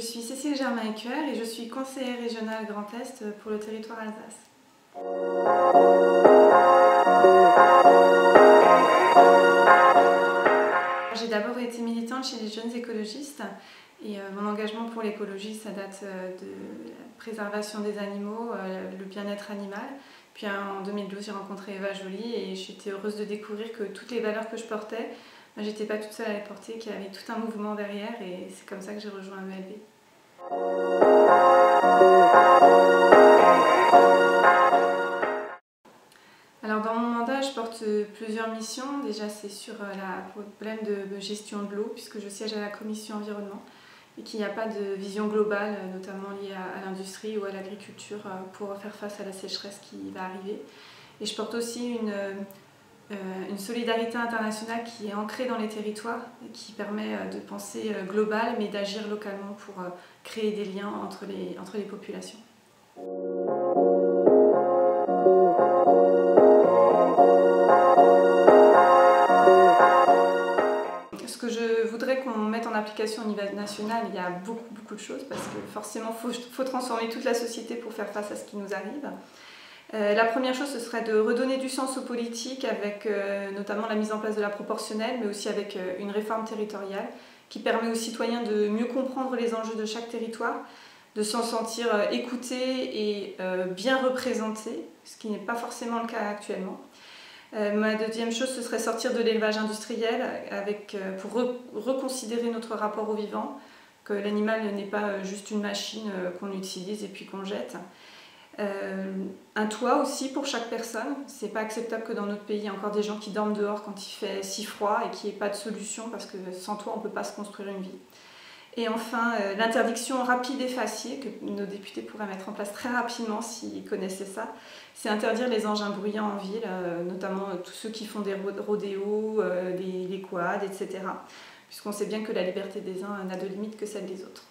suis Cécile Germain-Ecuer et je suis conseillère régionale Grand Est pour le territoire Alsace. J'ai d'abord été militante chez les jeunes écologistes et mon engagement pour l'écologie, ça date de la préservation des animaux, le bien-être animal. Puis en 2012, j'ai rencontré Eva Joly et j'étais heureuse de découvrir que toutes les valeurs que je portais, j'étais pas toute seule à les porter, qu'il y avait tout un mouvement derrière et c'est comme ça que j'ai rejoint ELV. Alors dans mon mandat, je porte plusieurs missions. Déjà, c'est sur le problème de gestion de l'eau, puisque je siège à la commission environnement et qu'il n'y a pas de vision globale, notamment liée à l'industrie ou à l'agriculture, pour faire face à la sécheresse qui va arriver. Et je porte aussi une solidarité internationale qui est ancrée dans les territoires et qui permet de penser global mais d'agir localement pour créer des liens entre les populations. Ce que je voudrais qu'on mette en application au niveau national, il y a beaucoup de choses parce que forcément il faut transformer toute la société pour faire face à ce qui nous arrive. La première chose, ce serait de redonner du sens aux politiques avec notamment la mise en place de la proportionnelle, mais aussi avec une réforme territoriale qui permet aux citoyens de mieux comprendre les enjeux de chaque territoire, de s'en sentir écoutés et bien représentés, ce qui n'est pas forcément le cas actuellement. Ma deuxième chose, ce serait sortir de l'élevage industriel pour reconsidérer notre rapport au vivant, que l'animal n'est pas juste une machine qu'on utilise et puis qu'on jette. Un toit aussi pour chaque personne. C'est pas acceptable que dans notre pays, il y a encore des gens qui dorment dehors quand il fait si froid et qu'il n'y ait pas de solution parce que sans toit, on ne peut pas se construire une vie. Et enfin, l'interdiction rapide et facile que nos députés pourraient mettre en place très rapidement s'ils connaissaient ça, c'est interdire les engins bruyants en ville, notamment tous ceux qui font des rodéos, les quads, etc. Puisqu'on sait bien que la liberté des uns n'a de limite que celle des autres.